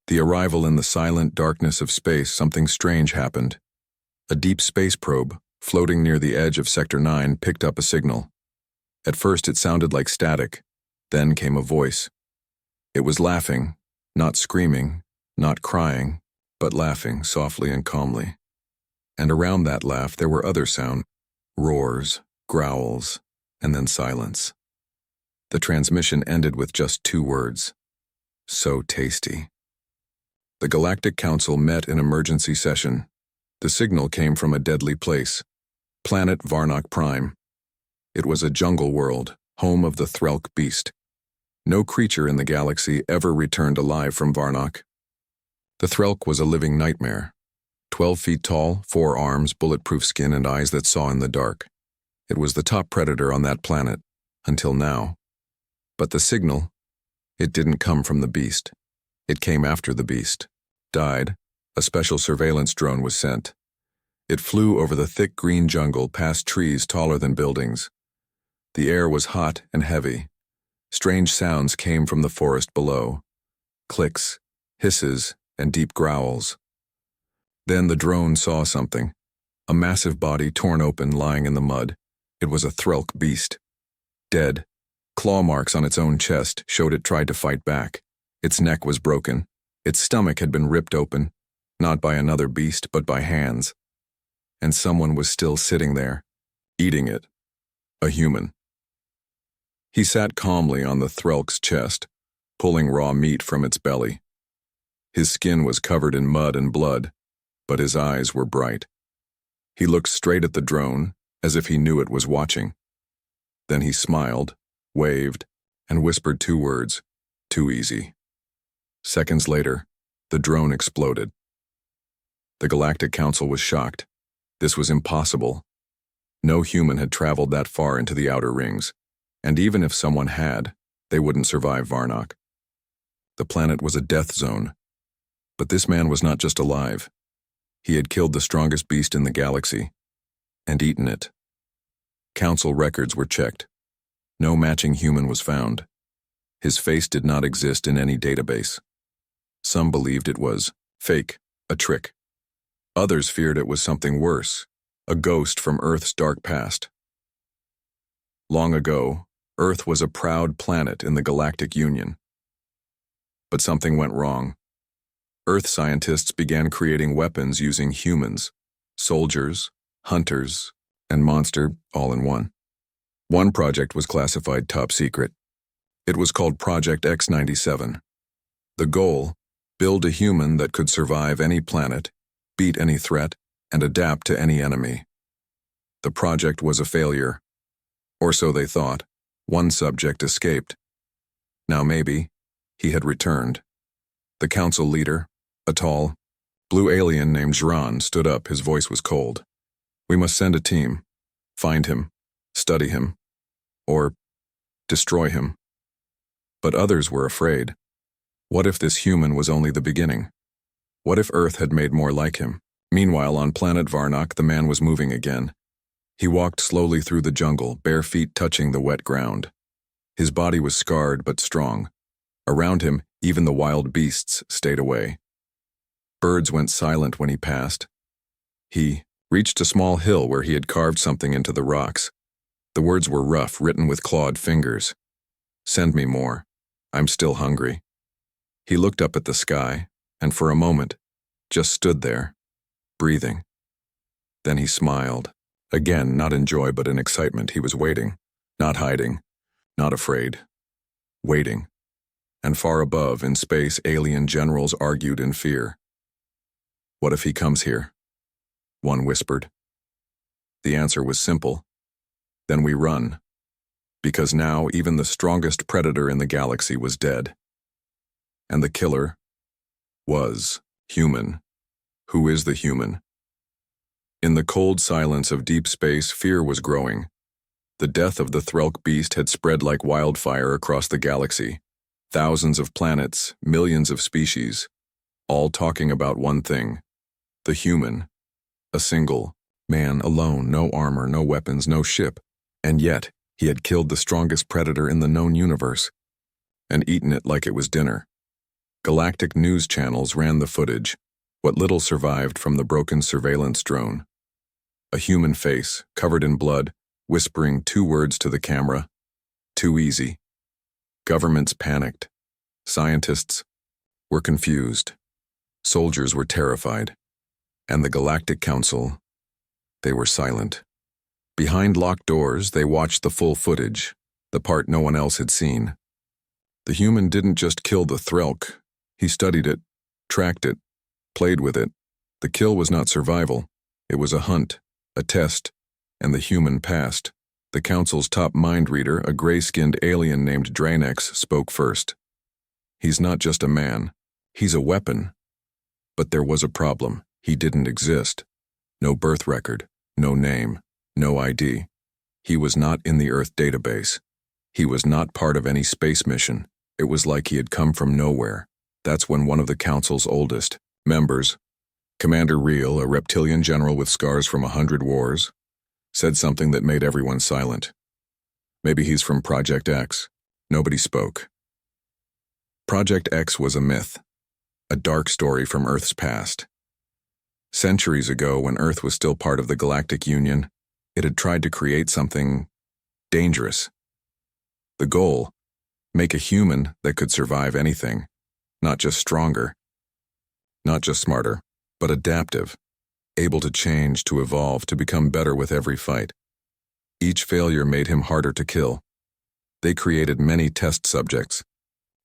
The arrival in the silent darkness of space, something strange happened. A deep space probe, floating near the edge of Sector 9, picked up a signal. At first it sounded like static, then came a voice. It was laughing, not screaming, not crying, but laughing softly and calmly. And around that laugh there were other sounds, roars, growls, and then silence. The transmission ended with just 2 words. So tasty. The Galactic Council met in emergency session. The signal came from a deadly place, planet Varnock Prime. It was a jungle world, home of the Threlk beast. No creature in the galaxy ever returned alive from Varnock. The Threlk was a living nightmare. 12 feet tall, 4 arms, bulletproof skin, and eyes that saw in the dark. It was the top predator on that planet, until now. But the signal, it didn't come from the beast. It came after the beast. Died. A special surveillance drone was sent. It flew over the thick green jungle past trees taller than buildings. The air was hot and heavy. Strange sounds came from the forest below. Clicks, hisses, and deep growls. Then the drone saw something. A massive body torn open lying in the mud. It was a Threlk beast. Dead. Claw marks on its own chest showed it tried to fight back. Its neck was broken. Its stomach had been ripped open, not by another beast, but by hands. And someone was still sitting there, eating it. A human. He sat calmly on the Threlk's chest, pulling raw meat from its belly. His skin was covered in mud and blood, but his eyes were bright. He looked straight at the drone, as if he knew it was watching. Then he smiled, waved, and whispered 2 words, "Too easy." Seconds later, the drone exploded. The Galactic Council was shocked. This was impossible. No human had traveled that far into the outer rings, and even if someone had, they wouldn't survive Varnock. The planet was a death zone. But this man was not just alive. He had killed the strongest beast in the galaxy, and eaten it. Council records were checked. No matching human was found. His face did not exist in any database. Some believed it was fake, a trick. Others feared it was something worse, a ghost from Earth's dark past. Long ago, Earth was a proud planet in the Galactic Union. But something went wrong. Earth scientists began creating weapons using humans, soldiers, hunters, and monster all in one. One project was classified top secret. It was called Project X-97. The goal, build a human that could survive any planet, beat any threat, and adapt to any enemy. The project was a failure. Or so they thought. One subject escaped. Now maybe, he had returned. The council leader, a tall, blue alien named Jiran, stood up. His voice was cold. "We must send a team. Find him, study him, or destroy him." But others were afraid. What if this human was only the beginning? What if Earth had made more like him? Meanwhile, on planet Varnock, the man was moving again. He walked slowly through the jungle, bare feet touching the wet ground. His body was scarred but strong. Around him, even the wild beasts stayed away. Birds went silent when he passed. He reached a small hill where he had carved something into the rocks. The words were rough, written with clawed fingers. "Send me more. I'm still hungry." He looked up at the sky, and for a moment, just stood there, breathing. Then he smiled. Again, not in joy but in excitement. He was waiting, not hiding, not afraid. Waiting. And far above, in space, alien generals argued in fear. "What if he comes here?" one whispered. The answer was simple. "Then we run." Because now even the strongest predator in the galaxy was dead. And the killer was human. Who is the human? In the cold silence of deep space, fear was growing. The death of the Threlk beast had spread like wildfire across the galaxy. Thousands of planets, millions of species, all talking about one thing: the human. A single man alone, no armor, no weapons, no ship. And yet, he had killed the strongest predator in the known universe and eaten it like it was dinner. Galactic news channels ran the footage, what little survived from the broken surveillance drone. A human face, covered in blood, whispering 2 words to the camera. Too easy. Governments panicked. Scientists were confused. Soldiers were terrified. And the Galactic Council, they were silent. Behind locked doors, they watched the full footage, the part no one else had seen. The human didn't just kill the Threlk. He studied it, tracked it, played with it. The kill was not survival. It was a hunt, a test, and the human passed. The Council's top mind reader, a gray-skinned alien named Dranex, spoke first. He's not just a man. He's a weapon. But there was a problem. He didn't exist. No birth record, no name, no ID. He was not in the Earth database. He was not part of any space mission. It was like he had come from nowhere. That's when one of the Council's oldest members, Commander Real, a reptilian general with scars from 100 wars, said something that made everyone silent. Maybe he's from Project X. Nobody spoke. Project X was a myth, a dark story from Earth's past. Centuries ago, when Earth was still part of the Galactic Union, it had tried to create something dangerous. The goal, make a human that could survive anything, not just stronger, not just smarter, but adaptive, able to change, to evolve, to become better with every fight. Each failure made him harder to kill. They created many test subjects.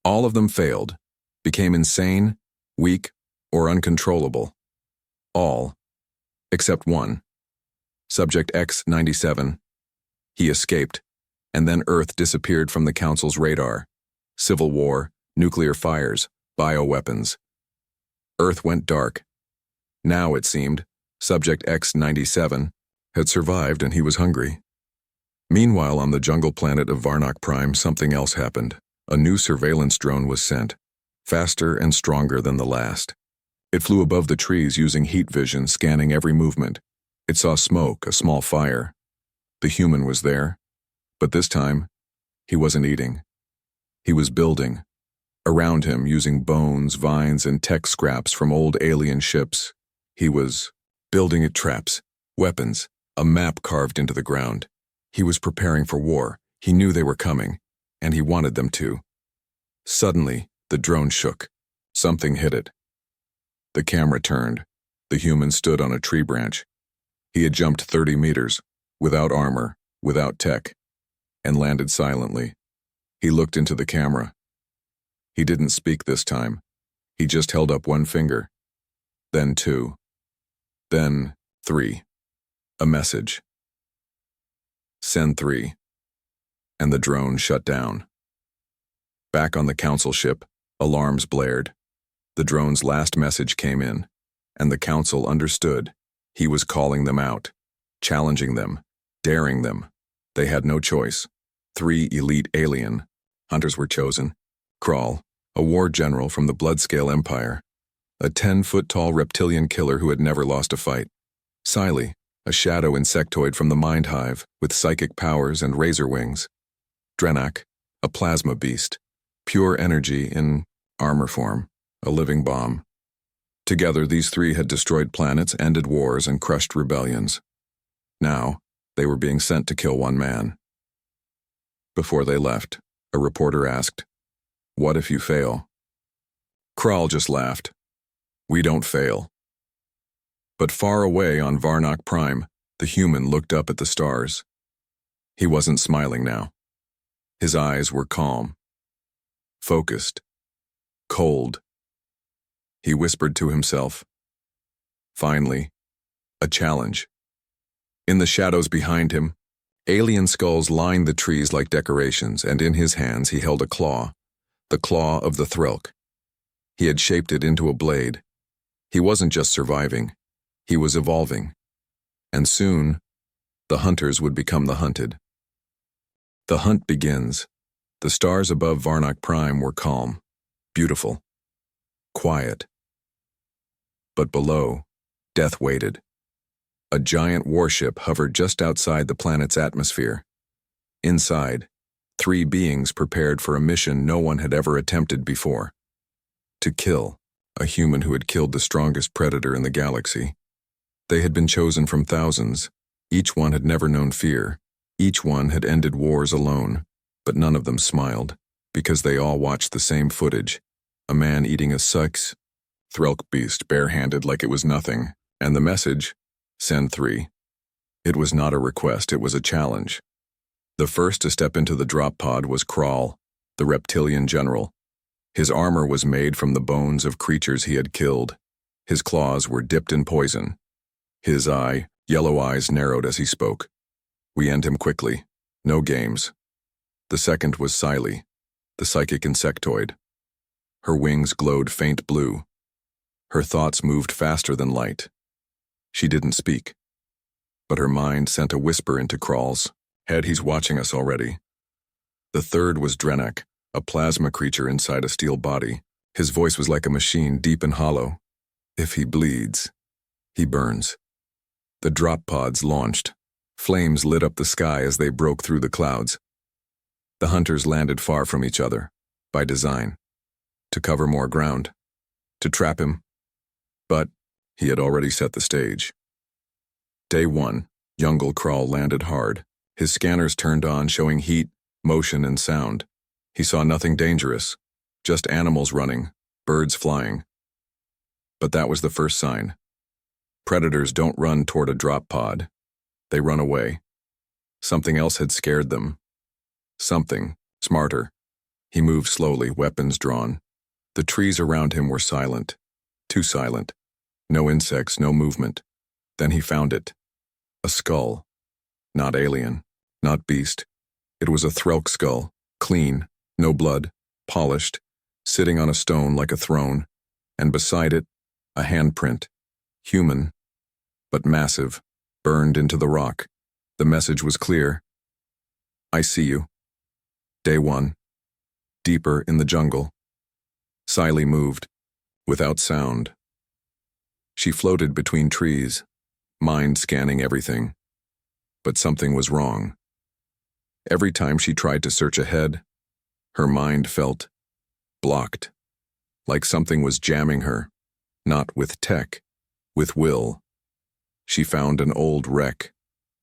All of them failed, became insane, weak, or uncontrollable. All, except one. Subject X-97. He escaped, and then Earth disappeared from the Council's radar. Civil war, nuclear fires, bioweapons. Earth went dark. Now, it seemed, Subject X-97 had survived and he was hungry. Meanwhile, on the jungle planet of Varnock Prime, something else happened. A new surveillance drone was sent, faster and stronger than the last. It flew above the trees using heat vision, scanning every movement. It saw smoke, a small fire. The human was there, but this time, he wasn't eating. He was building. Around him, using bones, vines, and tech scraps from old alien ships, he was building it traps, weapons, a map carved into the ground. He was preparing for war. He knew they were coming, and he wanted them to. Suddenly, the drone shook. Something hit it. The camera turned. The human stood on a tree branch. He had jumped 30 meters, without armor, without tech, and landed silently. He looked into the camera. He didn't speak this time. He just held up one finger. Then 2. Then 3. A message. Send 3. And the drone shut down. Back on the Council ship, alarms blared. The drone's last message came in, and the Council understood. He was calling them out, challenging them, daring them. They had no choice. 3 elite alien hunters were chosen. Kral, a war general from the Bloodscale Empire. A 10-foot-tall reptilian killer who had never lost a fight. Scifi, a shadow insectoid from the Mind Hive with psychic powers and razor wings. Dranex, a plasma beast, pure energy in armor form, a living bomb. Together, these 3 had destroyed planets, ended wars, and crushed rebellions. Now, they were being sent to kill one man. Before they left, a reporter asked, "What if you fail?" Kral just laughed. "We don't fail." But far away on Varnock Prime, the human looked up at the stars. He wasn't smiling now. His eyes were calm, focused, cold. He whispered to himself. Finally, a challenge. In the shadows behind him, alien skulls lined the trees like decorations, and in his hands he held a claw, the claw of the Threlk. He had shaped it into a blade. He wasn't just surviving, he was evolving. And soon, the hunters would become the hunted. The hunt begins. The stars above Varnock Prime were calm, beautiful, quiet. But below, death waited. A giant warship hovered just outside the planet's atmosphere. Inside, 3 beings prepared for a mission no one had ever attempted before. To kill a human who had killed the strongest predator in the galaxy. They had been chosen from thousands. Each one had never known fear. Each one had ended wars alone. But none of them smiled, because they all watched the same footage. A man eating a threlk beast barehanded like it was nothing. And the message, send 3. It was not a request, it was a challenge. The first to step into the drop pod was Kral, the reptilian general. His armor was made from the bones of creatures he had killed. His claws were dipped in poison. His yellow eyes narrowed as he spoke. We end him quickly. No games. The second was Scifi, the psychic insectoid. Her wings glowed faint blue. Her thoughts moved faster than light. She didn't speak, but her mind sent a whisper into Kral's head. He's watching us already. The third was Drenak, a plasma creature inside a steel body. His voice was like a machine, deep and hollow. If he bleeds, he burns. The drop pods launched. Flames lit up the sky as they broke through the clouds. The hunters landed far from each other, by design, to cover more ground, to trap him. But he had already set the stage. Day 1, Jungle Kral landed hard. His scanners turned on, showing heat, motion, and sound. He saw nothing dangerous, just animals running, birds flying. But that was the first sign. Predators don't run toward a drop pod. They run away. Something else had scared them. Something smarter. He moved slowly, weapons drawn. The trees around him were silent. Too silent. No insects, no movement. Then he found it. A skull. Not alien. Not beast. It was a threlk skull. Clean. No blood. Polished. Sitting on a stone like a throne. And beside it, a handprint. Human. But massive. Burned into the rock. The message was clear. I see you. Day 1. Deeper in the jungle. Scifi moved. Without sound. She floated between trees, mind scanning everything. But something was wrong. Every time she tried to search ahead, her mind felt blocked, like something was jamming her, not with tech, with will. She found an old wreck,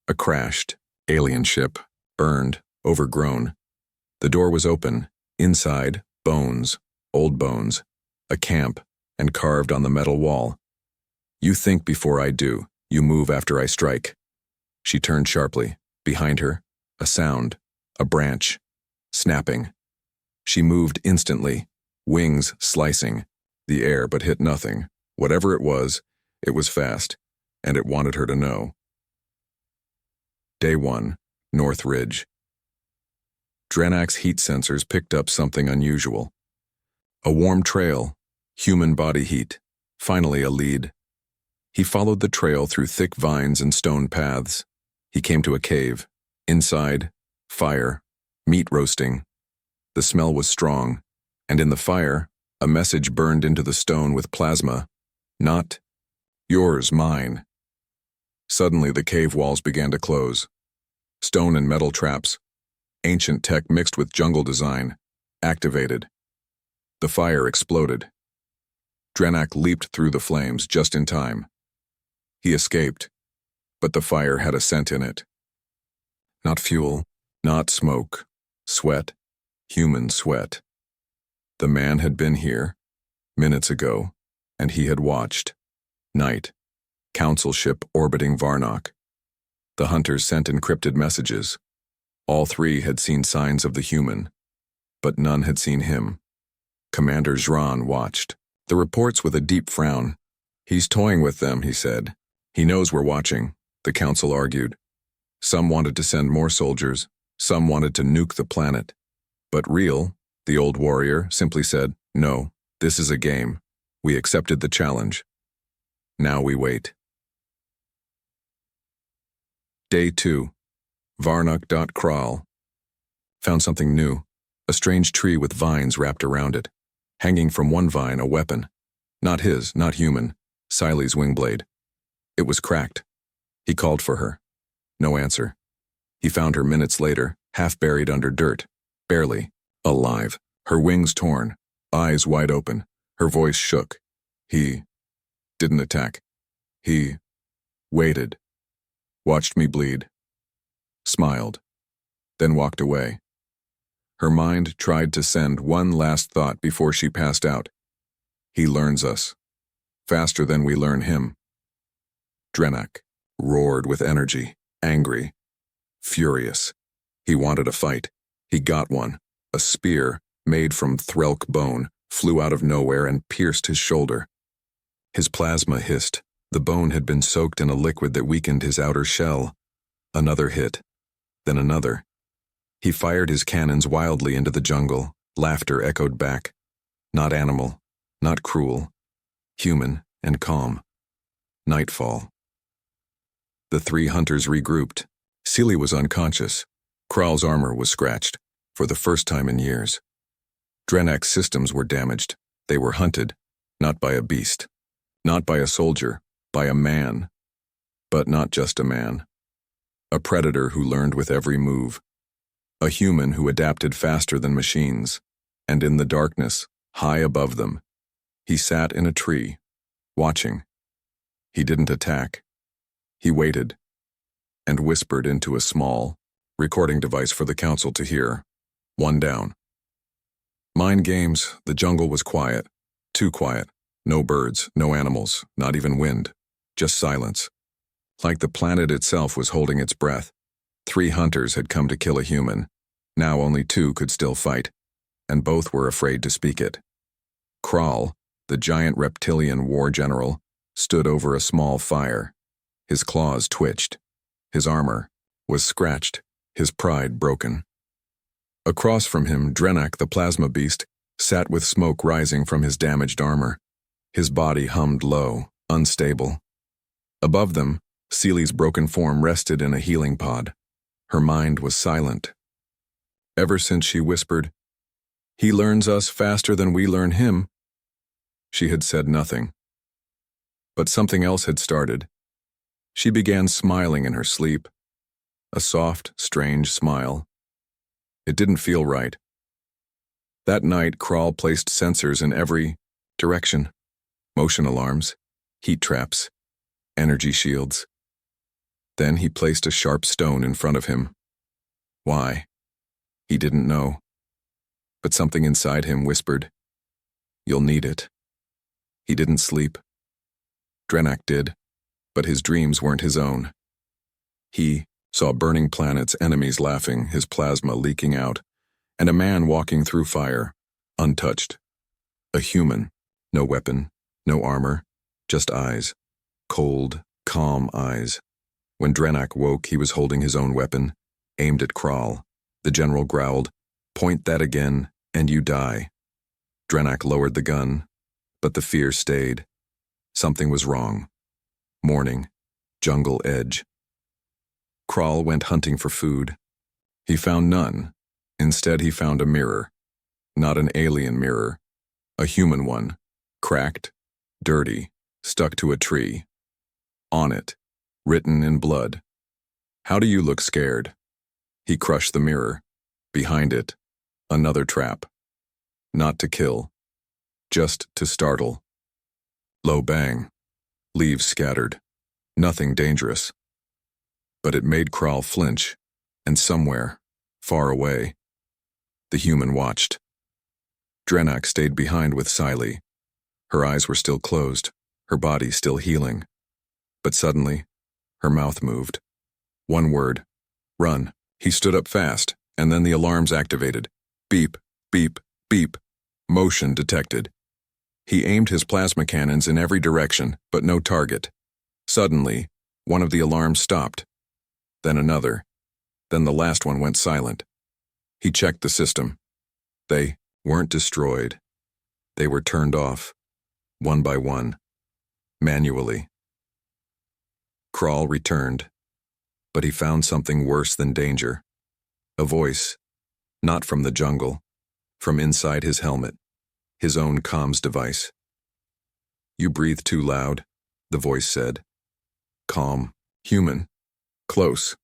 a crashed alien ship, burned, overgrown. The door was open, inside, bones, old bones, a camp, and carved on the metal wall. You think before I do, you move after I strike. She turned sharply. Behind her, a sound, a branch, snapping. She moved instantly, wings slicing, the air but hit nothing. Whatever it was fast, and it wanted her to know. Day 1, North Ridge. Drenak's heat sensors picked up something unusual. A warm trail, human body heat, finally a lead. He followed the trail through thick vines and stone paths. He came to a cave. Inside, fire, meat roasting. The smell was strong, and in the fire, a message burned into the stone with plasma. Not yours, mine. Suddenly, the cave walls began to close. Stone and metal traps, ancient tech mixed with jungle design, activated. The fire exploded. Drenak leaped through the flames just in time. He escaped, but the fire had a scent in it. Not fuel, not smoke, sweat, human sweat. The man had been here, minutes ago, and he had watched. Night, council ship orbiting Varnock. The hunters sent encrypted messages. All 3 had seen signs of the human, but none had seen him. Commander Zran watched the reports with a deep frown. He's toying with them, he said. He knows we're watching, the council argued. Some wanted to send more soldiers, some wanted to nuke the planet. But Real, the old warrior, simply said, no, this is a game. We accepted the challenge. Now we wait. Day 2. Varnock.Kral. Found something new. A strange tree with vines wrapped around it. Hanging from one vine, a weapon. Not his, not human. Scifi's wing blade. It was cracked. He called for her. No answer. He found her minutes later, half buried under dirt. Barely. Alive. Her wings torn. Eyes wide open. Her voice shook. He didn't attack. He waited, watched me bleed, smiled, then walked away. Her mind tried to send one last thought before she passed out. He learns us, faster than we learn him. Drenak roared with energy, angry, furious. He wanted a fight. He got one. A spear, made from Threlk bone, flew out of nowhere and pierced his shoulder. His plasma hissed. The bone had been soaked in a liquid that weakened his outer shell. Another hit, then another. He fired his cannons wildly into the jungle. Laughter echoed back. Not animal, not cruel, human and calm. Nightfall. The three hunters regrouped. Sealy was unconscious. Kral's armor was scratched, for the first time in years. Drenak's systems were damaged. They were hunted, not by a beast, not by a soldier, by a man. But not just a man. A predator who learned with every move. A human who adapted faster than machines. And in the darkness, high above them, he sat in a tree, watching. He didn't attack. He waited, and whispered into a small, recording device for the council to hear. One down. Mind games, the jungle was quiet. Too quiet. No birds, no animals, not even wind. Just silence. Like the planet itself was holding its breath. 3 hunters had come to kill a human. Now only 2 could still fight, and both were afraid to speak it. Kral, the giant reptilian war general, stood over a small fire. His claws twitched. His armor was scratched, his pride broken. Across from him, Drenak the plasma beast sat with smoke rising from his damaged armor. His body hummed low, unstable. Above them, Sealy's broken form rested in a healing pod. Her mind was silent. Ever since she whispered, "He learns us faster than we learn him," she had said nothing. But something else had started. She began smiling in her sleep. A soft, strange smile. It didn't feel right. That night, Kral placed sensors in every direction. Motion alarms, heat traps, energy shields. Then he placed a sharp stone in front of him. Why? He didn't know. But something inside him whispered, "You'll need it." He didn't sleep. Drenak did, but his dreams weren't his own. He saw burning planets, enemies laughing, his plasma leaking out, and a man walking through fire, untouched. A human, no weapon, no armor, just eyes. Cold, calm eyes. When Drenak woke, he was holding his own weapon, aimed at Kral. The general growled, "Point that again, and you die." Drenak lowered the gun, but the fear stayed. Something was wrong. Morning, jungle edge. Kral went hunting for food. He found none. Instead, he found a mirror. Not an alien mirror. A human one. Cracked, dirty, stuck to a tree. On it, written in blood, "How do you look scared?" He crushed the mirror. Behind it, another trap. Not to kill, just to startle. Low bang. Leaves scattered. Nothing dangerous. But it made Kral flinch, and somewhere, far away, the human watched. Drenak stayed behind with Sealy. Her eyes were still closed, her body still healing. But suddenly, her mouth moved. One word. Run. He stood up fast, and then the alarms activated. Beep, beep, beep. Motion detected. He aimed his plasma cannons in every direction, but no target. Suddenly, one of the alarms stopped. Then another. Then the last one went silent. He checked the system. They weren't destroyed. They were turned off, one by one, manually. Kral returned, but he found something worse than danger. A voice, not from the jungle, from inside his helmet, his own comms device. "You breathe too loud," the voice said. Calm, human, close.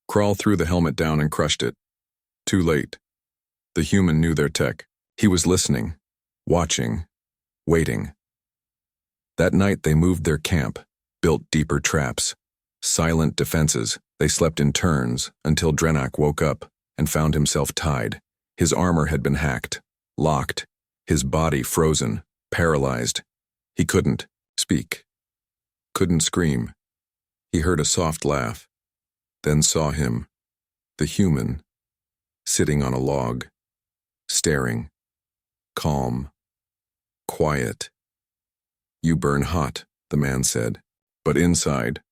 Kral threw the helmet down and crushed it. Too late. The human knew their tech. He was listening, watching, waiting. That night they moved their camp, built deeper traps, silent defenses. They slept in turns until Drenak woke up and found himself tied. His armor had been hacked, locked, his body frozen, paralyzed. He couldn't speak, couldn't scream. He heard a soft laugh, then saw him, the human, sitting on a log, staring, calm, quiet. "You burn hot," the man said, "but inside,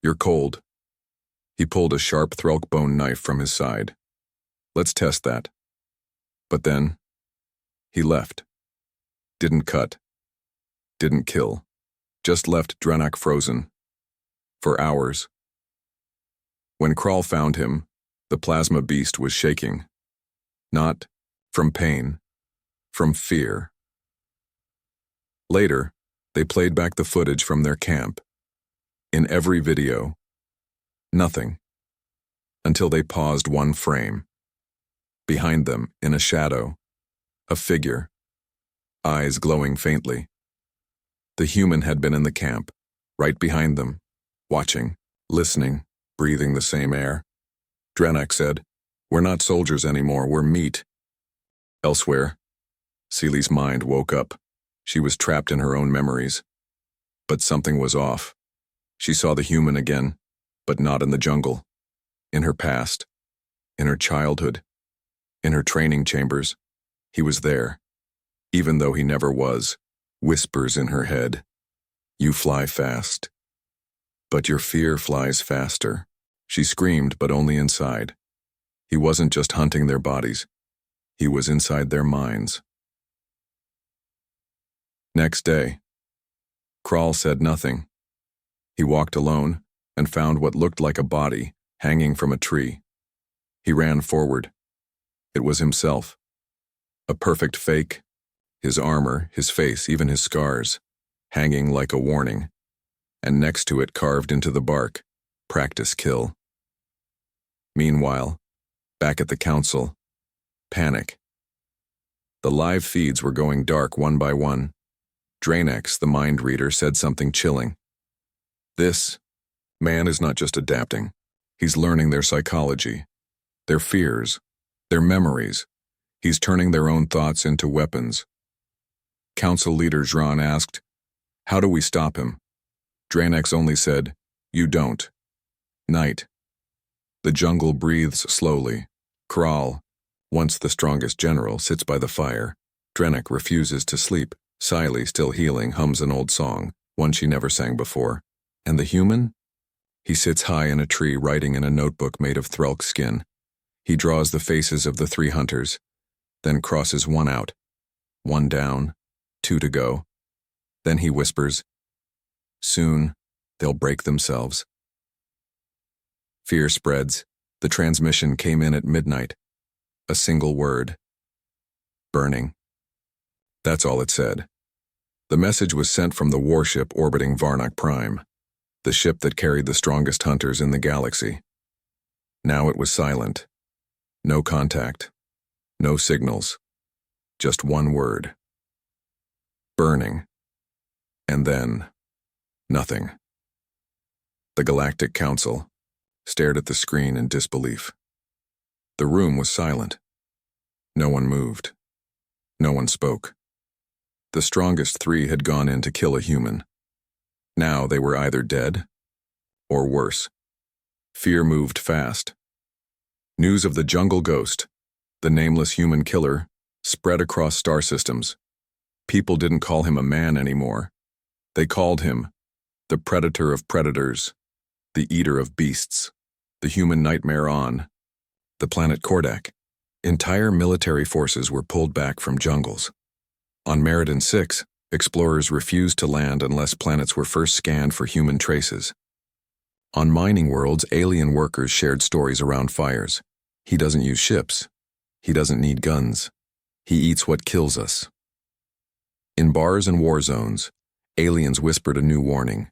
you're cold." He pulled a sharp Threlk bone knife from his side. "Let's test that." But then, he left. Didn't cut. Didn't kill. Just left Drenak frozen. For hours. When Krall found him, the plasma beast was shaking. Not from pain, from fear. Later, they played back the footage from their camp. In every video, nothing. Until they paused one frame. Behind them, in a shadow, a figure, eyes glowing faintly. The human had been in the camp, right behind them, watching, listening, breathing the same air. Drenak said, "We're not soldiers anymore, we're meat." Elsewhere, Seely's mind woke up. She was trapped in her own memories. But something was off. She saw the human again, but not in the jungle. In her past, in her childhood, in her training chambers, he was there, even though he never was. Whispers in her head, "You fly fast, but your fear flies faster." She screamed, but only inside. He wasn't just hunting their bodies. He was inside their minds. Next day, Krall said nothing. He walked alone and found what looked like a body hanging from a tree. He ran forward. It was himself. A perfect fake. His armor, his face, even his scars, hanging like a warning. And next to it, carved into the bark, "Practice kill." Meanwhile, back at the council, panic. The live feeds were going dark one by one. Dranex, the mind reader, said something chilling. "This man is not just adapting. He's learning their psychology, their fears, their memories. He's turning their own thoughts into weapons." Council leader Zran asked, "How do we stop him?" Dranex only said, "You don't." Night. The jungle breathes slowly. Krall, once the strongest general, sits by the fire. Drenak refuses to sleep. Scifi, still healing, hums an old song, one she never sang before. And the human? He sits high in a tree, writing in a notebook made of Threlk skin. He draws the faces of the 3 hunters, then crosses one out. 1 down, 2 to go. Then he whispers, "Soon, they'll break themselves." Fear spreads. The transmission came in at midnight. A single word. Burning. That's all it said. The message was sent from the warship orbiting Varnak Prime, the ship that carried the strongest hunters in the galaxy. Now it was silent. No contact. No signals. Just one word. Burning. And then, nothing. The Galactic Council stared at the screen in disbelief. The room was silent. No one moved. No one spoke. The strongest 3 had gone in to kill a human. Now they were either dead or worse. Fear moved fast. News of the jungle ghost, the nameless human killer, spread across star systems. People didn't call him a man anymore. They called him the predator of predators, the eater of beasts, the human nightmare on the planet Kordak. Entire military forces were pulled back from jungles. On Meridan 6, explorers refused to land unless planets were first scanned for human traces. On mining worlds, alien workers shared stories around fires. He doesn't use ships. He doesn't need guns. He eats what kills us. In bars and war zones, aliens whispered a new warning.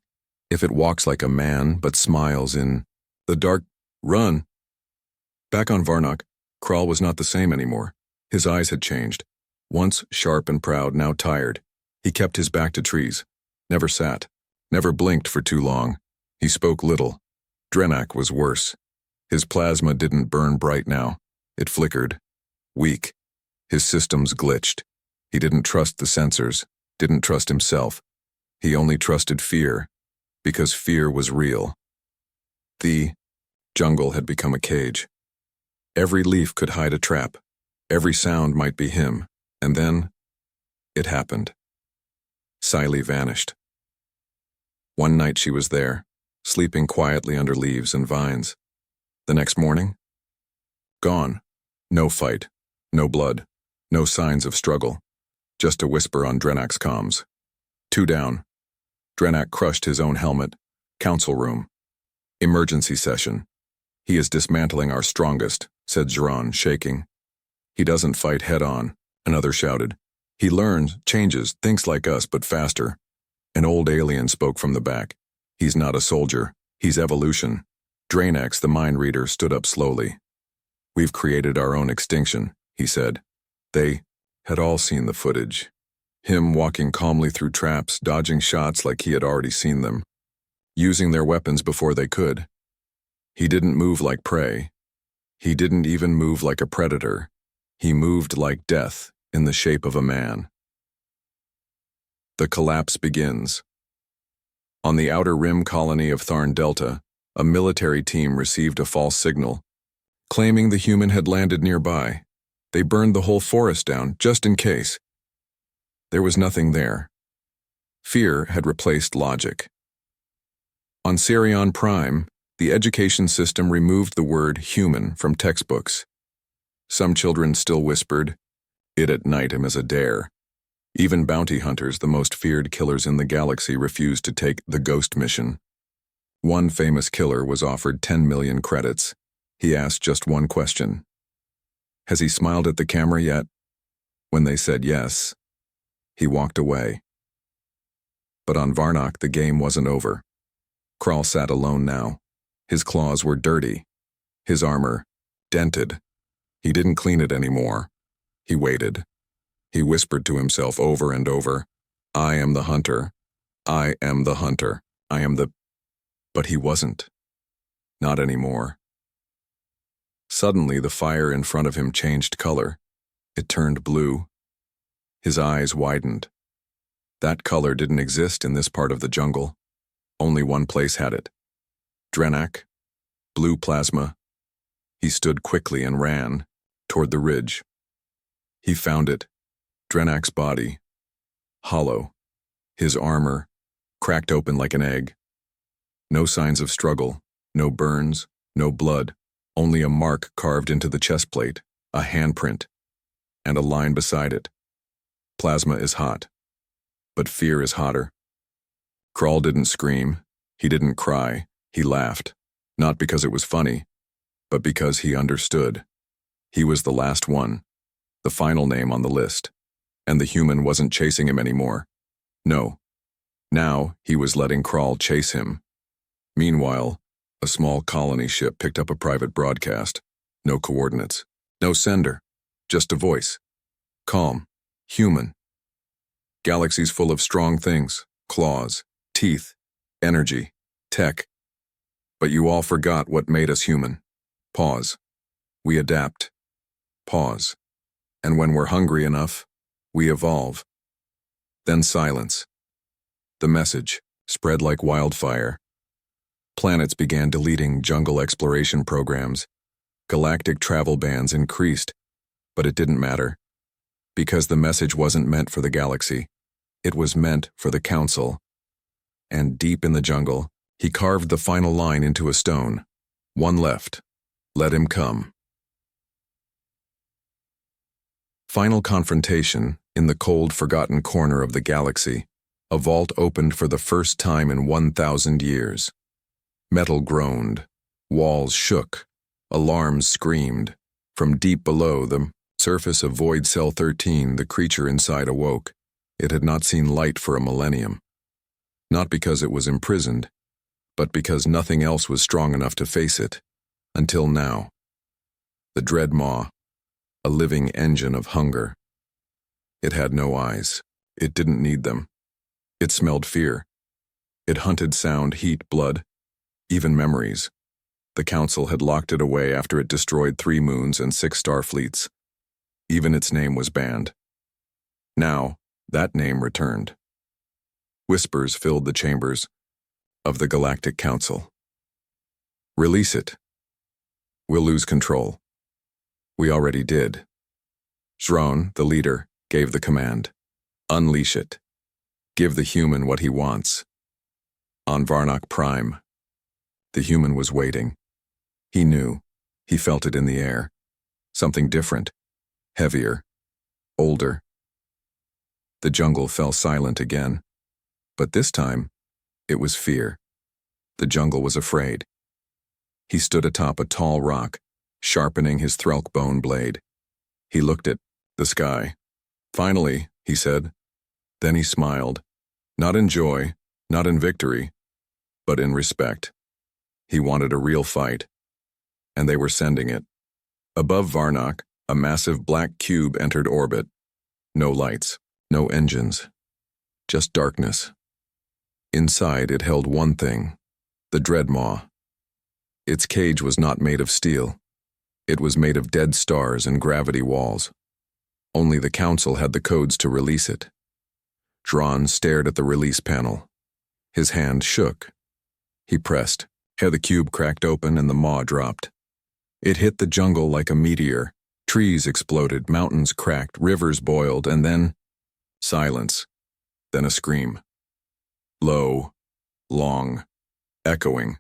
If it walks like a man but smiles in the dark, run. Back on Varnak, Krall was not the same anymore. His eyes had changed. Once sharp and proud, now tired. He kept his back to trees, never sat, never blinked for too long. He spoke little. Drenak was worse. His plasma didn't burn bright now. It flickered. Weak. His systems glitched. He didn't trust the sensors, didn't trust himself. He only trusted fear, because fear was real. The jungle had become a cage. Every leaf could hide a trap. Every sound might be him. And then, it happened. Scifi vanished. One night she was there, sleeping quietly under leaves and vines. The next morning? Gone. No fight, no blood, no signs of struggle. Just a whisper on Drenak's comms. 2 down. Drenak crushed his own helmet. Council room. Emergency session. He is dismantling our strongest, said Jiran, shaking. He doesn't fight head-on, another shouted. He learns, changes, thinks like us, but faster. An old alien spoke from the back. He's not a soldier. He's evolution. Dranex, the mind reader, stood up slowly. We've created our own extinction, he said. They had all seen the footage. Him walking calmly through traps, dodging shots like he had already seen them. Using their weapons before they could. He didn't move like prey. He didn't even move like a predator. He moved like death in the shape of a man. The collapse begins. On the outer rim colony of Tharn Delta, a military team received a false signal, claiming the human had landed nearby. They burned the whole forest down, just in case. There was nothing there. Fear had replaced logic. On Sirion Prime, the education system removed the word human from textbooks. Some children still whispered it at night him as a dare. Even bounty hunters, the most feared killers in the galaxy, refused to take the Ghost mission. One famous killer was offered 10 million credits. He asked just one question. Has he smiled at the camera yet? When they said yes, he walked away. But on Varnock, the game wasn't over. Krall sat alone now. His claws were dirty. His armor dented. He didn't clean it anymore. He waited. He whispered to himself over and over, I am the hunter. I am the hunter. I am the... But he wasn't. Not anymore. Suddenly, the fire in front of him changed color. It turned blue. His eyes widened. That color didn't exist in this part of the jungle. Only one place had it. Drenak. Blue plasma. He stood quickly and ran toward the ridge. He found it. Drenak's body. Hollow. His armor cracked open like an egg. No signs of struggle. No burns. No blood. Only a mark carved into the chest plate. A handprint. And a line beside it. Plasma is hot. But fear is hotter. Krall didn't scream. He didn't cry. He laughed. Not because it was funny, but because he understood. He was the last one. The final name on the list. And the human wasn't chasing him anymore. No. Now he was letting Krall chase him. Meanwhile, a small colony ship picked up a private broadcast. No coordinates. No sender. Just a voice. Calm. Human. Galaxies full of strong things. Claws. Teeth. Energy. Tech. But you all forgot what made us human. Pause. We adapt. Pause. And when we're hungry enough, we evolve. Then silence. The message spread like wildfire. Planets began deleting jungle exploration programs. Galactic travel bans increased, but it didn't matter. Because the message wasn't meant for the galaxy. It was meant for the Council. And deep in the jungle, he carved the final line into a stone. One left. Let him come. Final confrontation. In the cold, forgotten corner of the galaxy, a vault opened for the first time in 1,000 years. Metal groaned. Walls shook. Alarms screamed. From deep below the surface of Void Cell 13, the creature inside awoke. It had not seen light for a millennium. Not because it was imprisoned, but because nothing else was strong enough to face it. Until now. The dread maw, a living engine of hunger. It had no eyes, It didn't need them. It smelled fear. It hunted sound, heat, blood, even memories. The Council had locked it away after it destroyed 3 moons and 6 star fleets. Even its name was banned. Now, that name returned. Whispers filled the chambers of the Galactic Council. Release it. We'll lose control. We already did. Zron, the leader, gave the command. Unleash it. Give the human what he wants. On Varnock Prime. The human was waiting. He knew. He felt it in the air. Something different. Heavier. Older. The jungle fell silent again. But this time, it was fear. The jungle was afraid. He stood atop a tall rock, sharpening his threlk bone blade. He looked at the sky. Finally, he said. Then he smiled. Not in joy, not in victory, but in respect. He wanted a real fight. And they were sending it. Above Varnock, a massive black cube entered orbit. No lights, no engines. Just darkness. Inside it held one thing, the Dreadmaw. Its cage was not made of steel. It was made of dead stars and gravity walls. Only the Council had the codes to release it. Zron stared at the release panel. His hand shook. He pressed. The cube cracked open and the maw dropped. It hit the jungle like a meteor. Trees exploded, mountains cracked, rivers boiled, and then silence. Then a scream. Low, long, echoing.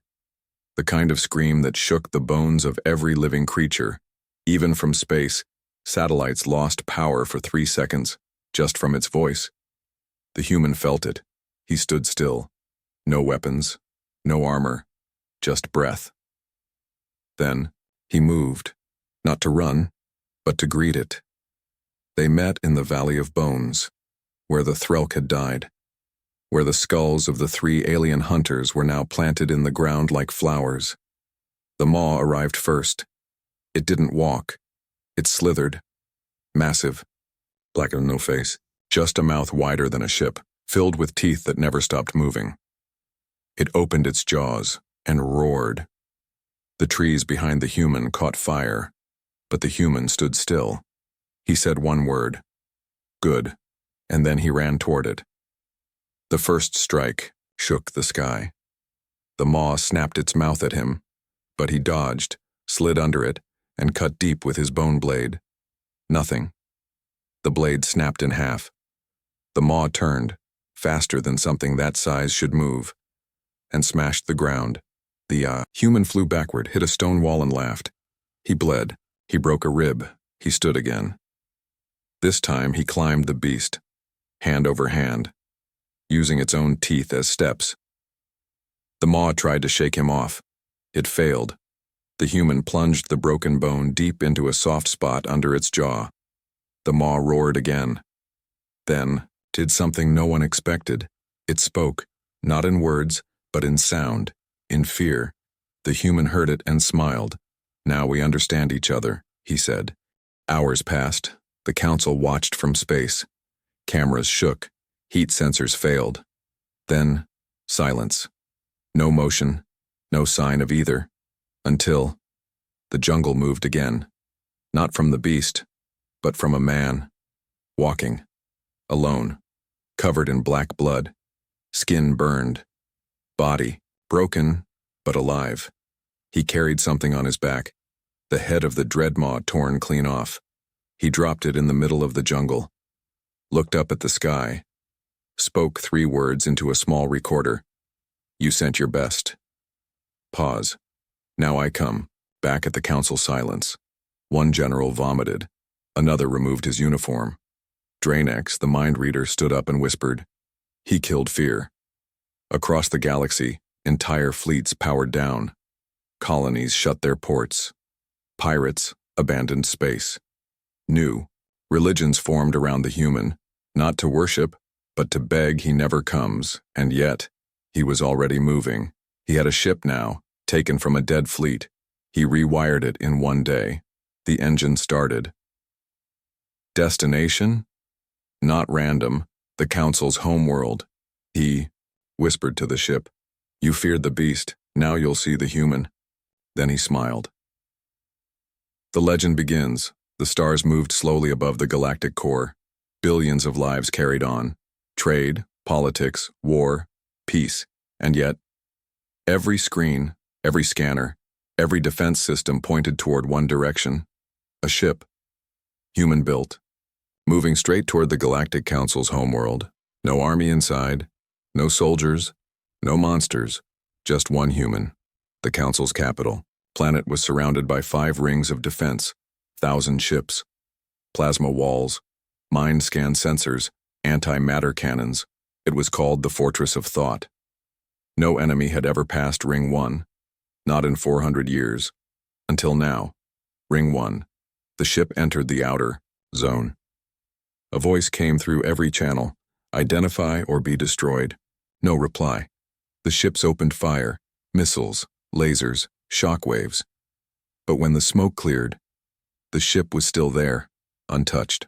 The kind of scream that shook the bones of every living creature. Even from space, satellites lost power for 3 seconds, just from its voice. The human felt it. He stood still. No weapons, no armor, just breath. Then, he moved, not to run, but to greet it. They met in the Valley of Bones, where the Threlk had died, where the skulls of the 3 alien hunters were now planted in the ground like flowers. The maw arrived first. It didn't walk. It slithered. Massive. Black and no face. Just a mouth wider than a ship, filled with teeth that never stopped moving. It opened its jaws and roared. The trees behind the human caught fire, but the human stood still. He said one word. Good. And then he ran toward it. The first strike shook the sky. The maw snapped its mouth at him, but he dodged, slid under it, and cut deep with his bone blade. Nothing. The blade snapped in half. The maw turned, faster than something that size should move, and smashed the ground. The human flew backward, hit a stone wall and laughed. He bled. He broke a rib. He stood again. This time he climbed the beast, hand over hand, using its own teeth as steps. The maw tried to shake him off. It failed. The human plunged the broken bone deep into a soft spot under its jaw. The maw roared again. Then, did something no one expected. It spoke, not in words, but in sound, in fear. The human heard it and smiled. Now we understand each other, he said. Hours passed. The Council watched from space. Cameras shook. Heat sensors failed. Then, silence. No motion, no sign of either. Until the jungle moved again. Not from the beast, but from a man. Walking. Alone. Covered in black blood. Skin burned. Body broken, but alive. He carried something on his back. The head of the Dreadmaw torn clean off. He dropped it in the middle of the jungle. Looked up at the sky. Spoke 3 words into a small recorder. You sent your best. Pause. Now I come. Back at the Council silence. One general vomited. Another removed his uniform. Draenex, the mind reader, stood up and whispered. He killed fear. Across the galaxy, entire fleets powered down. Colonies shut their ports. Pirates abandoned space. New religions formed around the human, not to worship, but to beg he never comes, and yet, he was already moving. He had a ship now, taken from a dead fleet. He rewired it in one day. The engine started. Destination? Not random, The Council's homeworld. He whispered to the ship. You feared the beast, now you'll see the human. Then he smiled. The legend begins. The stars moved slowly above the galactic core. Billions of lives carried on. Trade, politics, war, peace. And yet, every screen, every scanner, every defense system pointed toward one direction. A ship. Human-built. Moving straight toward the Galactic Council's homeworld. No army inside. No soldiers. No monsters. Just one human. The Council's capital. Planet was surrounded by 5 rings of defense. 1,000 ships. Plasma walls. Mind scan sensors. Antimatter cannons. It was called the Fortress of Thought. No enemy had ever passed Ring 1. Not in 400 years. Until now. Ring 1. The ship entered the outer zone. A voice came through every channel. Identify or be destroyed. No reply. The ships opened fire. Missiles, lasers, shockwaves. But when the smoke cleared, the ship was still there, untouched.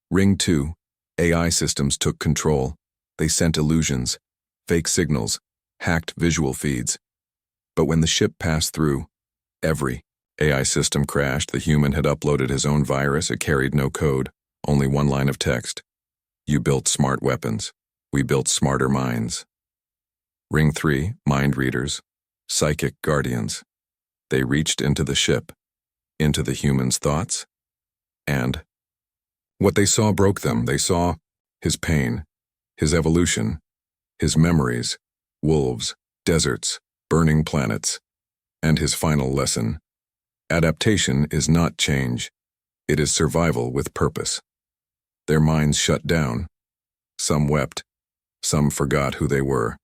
Ring 2. AI systems took control. They sent illusions, fake signals, hacked visual feeds. But when the ship passed through, every AI system crashed. The human had uploaded his own virus. It carried no code, only one line of text. You built smart weapons. We built smarter minds. Ring 3, mind readers, psychic guardians. They reached into the ship, into the human's thoughts, and what they saw broke them. They saw his pain, his evolution, his memories, wolves, deserts, burning planets, and his final lesson. Adaptation is not change. It is survival with purpose. Their minds shut down. Some wept. Some forgot who they were.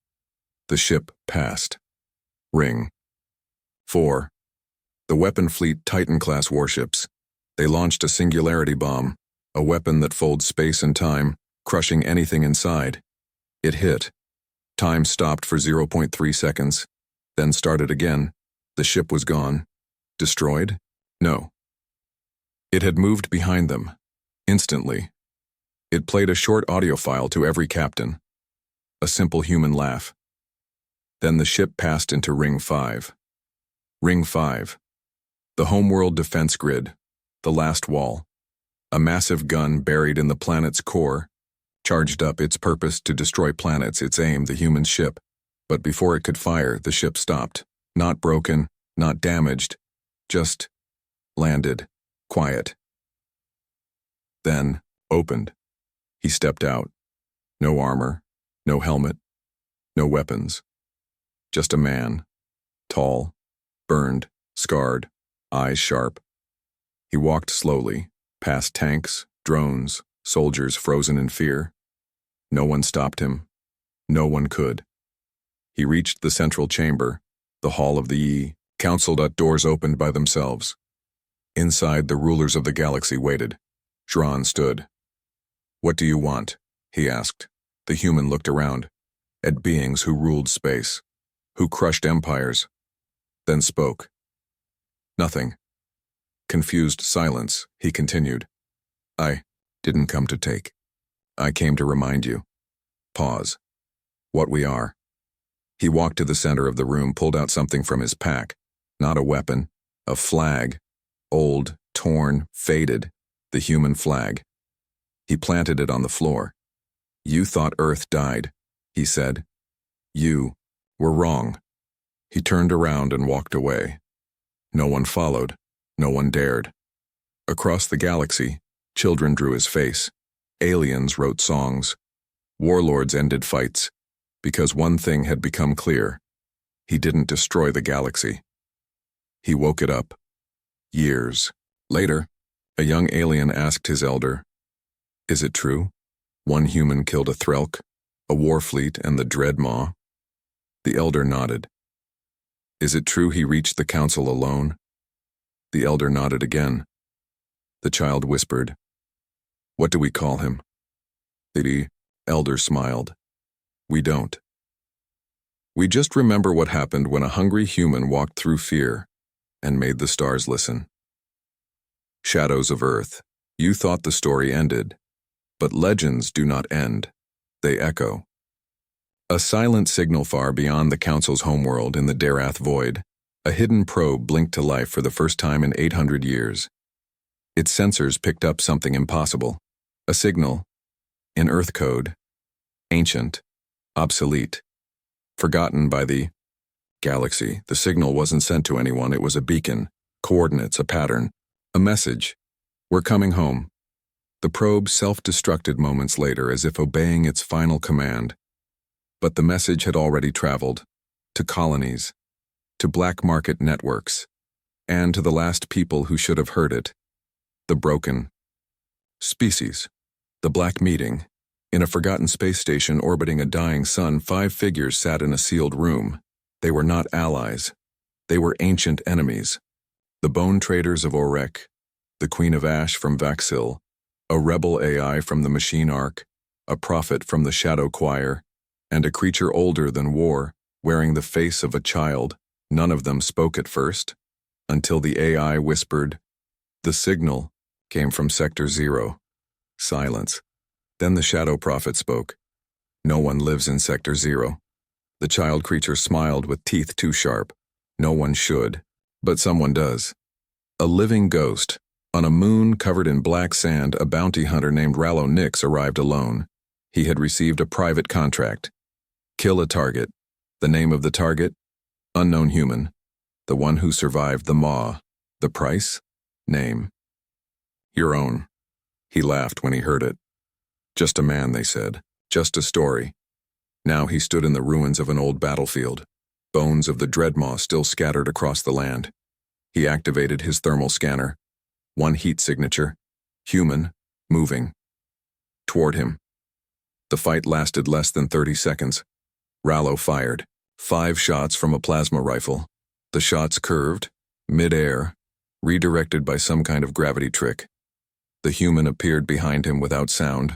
The ship passed. Ring 4. The weapon fleet Titan-class warships. They launched a singularity bomb, a weapon that folds space and time, crushing anything inside. It hit. Time stopped for 0.3 seconds, then started again. The ship was gone. Destroyed? No. It had moved behind them. Instantly. It played a short audio file to every captain. A simple human laugh. Then the ship passed into Ring 5. Ring 5. The homeworld defense grid. The last wall. A massive gun buried in the planet's core, charged up, its purpose to destroy planets, its aim the human ship. But before it could fire, the ship stopped. Not broken, not damaged, just landed, quiet. Then, opened. He stepped out. No armor, no helmet, no weapons. Just a man, tall, burned, scarred, eyes sharp. He walked slowly, past tanks, drones, soldiers frozen in fear. No one stopped him. No one could. He reached the central chamber, the hall of the Council. Doors opened by themselves. Inside, the rulers of the galaxy waited. Zhran stood. What do you want? He asked. The human looked around, at beings who ruled space, who crushed empires, then spoke. Nothing. Confused silence, he continued. I didn't come to take. I came to remind you. Pause. What we are. He walked to the center of the room, pulled out something from his pack. Not a weapon, a flag. Old, torn, faded, the human flag. He planted it on the floor. You thought Earth died, he said. You were wrong. He turned around and walked away. No one followed. No one dared. Across the galaxy, children drew his face. Aliens wrote songs. Warlords ended fights. Because one thing had become clear. He didn't destroy the galaxy. He woke it up. Years later, a young alien asked his elder, is it true? One human killed a Threlk, a war fleet, and the Dread Maw? The elder nodded. Is it true he reached the council alone? The elder nodded again. The child whispered, what do we call him? The elder smiled. We don't. We just remember what happened when a hungry human walked through fear and made the stars listen. Shadows of Earth. You thought the story ended. But legends do not end. They echo. A silent signal far beyond the Council's homeworld in the Darath void, a hidden probe blinked to life for the first time in 800 years. Its sensors picked up something impossible. A signal, in Earth code, ancient, obsolete, forgotten by the galaxy. The signal wasn't sent to anyone, it was a beacon, coordinates, a pattern, a message. We're coming home. The probe self-destructed moments later as if obeying its final command. But the message had already traveled, to colonies, to black market networks, and to the last people who should have heard it. The broken species. The Black Meeting. In a forgotten space station orbiting a dying sun, 5 figures sat in a sealed room. They were not allies. They were ancient enemies. The bone traders of Orek, the Queen of Ash from Vaxil, a rebel AI from the Machine Ark, a prophet from the Shadow Choir, and a creature older than war, wearing the face of a child. None of them spoke at first, until the AI whispered. The signal came from Sector 0. Silence. Then the Shadow Prophet spoke. No one lives in Sector 0. The child creature smiled with teeth too sharp. No one should, but someone does. A living ghost. On a moon covered in black sand, a bounty hunter named Rallo Nix arrived alone. He had received a private contract. Kill a target. The name of the target? Unknown human. The one who survived the maw. The price? Name. Your own. He laughed when he heard it. Just a man, they said. Just a story. Now he stood in the ruins of an old battlefield. Bones of the Dreadmaw still scattered across the land. He activated his thermal scanner. One heat signature. Human. Moving. Toward him. The fight lasted less than 30 seconds. Rallo fired. 5 shots from a plasma rifle. The shots curved, mid-air, redirected by some kind of gravity trick. The human appeared behind him without sound,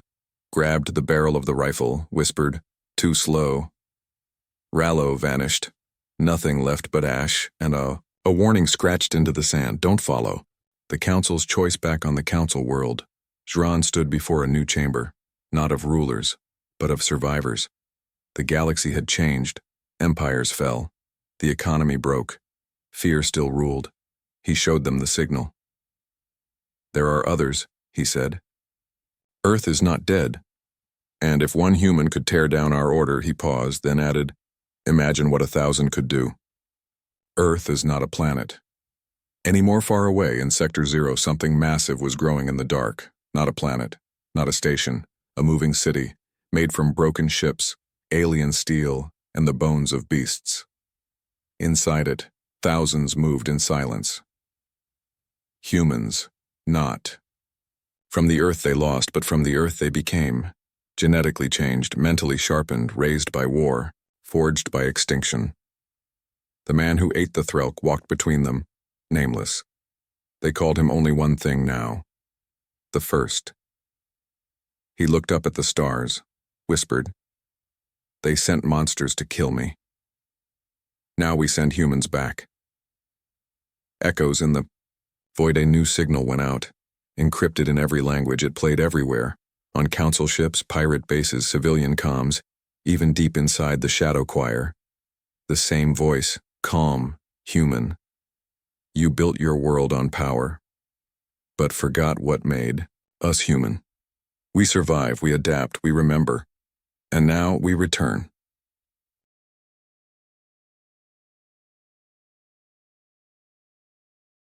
grabbed the barrel of the rifle, whispered, "Too slow." Rallo vanished. Nothing left but ash, and a warning scratched into the sand. Don't follow. The Council's choice back on the Council world. Zran stood before a new chamber, not of rulers, but of survivors. The galaxy had changed. Empires fell. The economy broke. Fear still ruled. He showed them the signal. There are others, he said. Earth is not dead. And if one human could tear down our order, he paused, then added, imagine what 1,000 could do. Earth is not a planet. Any more far away in Sector 0, something massive was growing in the dark. Not a planet, not a station, a moving city, made from broken ships, alien steel, and the bones of beasts. Inside it, thousands moved in silence. Humans, not. From the Earth they lost, but from the Earth they became. Genetically changed, mentally sharpened, raised by war, forged by extinction. The man who ate the Threlk walked between them, nameless. They called him only one thing now. The First. He looked up at the stars, whispered, "They sent monsters to kill me. Now we send humans back." Echoes in the void. A new signal went out, encrypted in every language. It played everywhere, on council ships, pirate bases, civilian comms, even deep inside the Shadow Choir. The same voice, calm, human. You built your world on power, but forgot what made us human. We survive, we adapt, we remember, and now we return.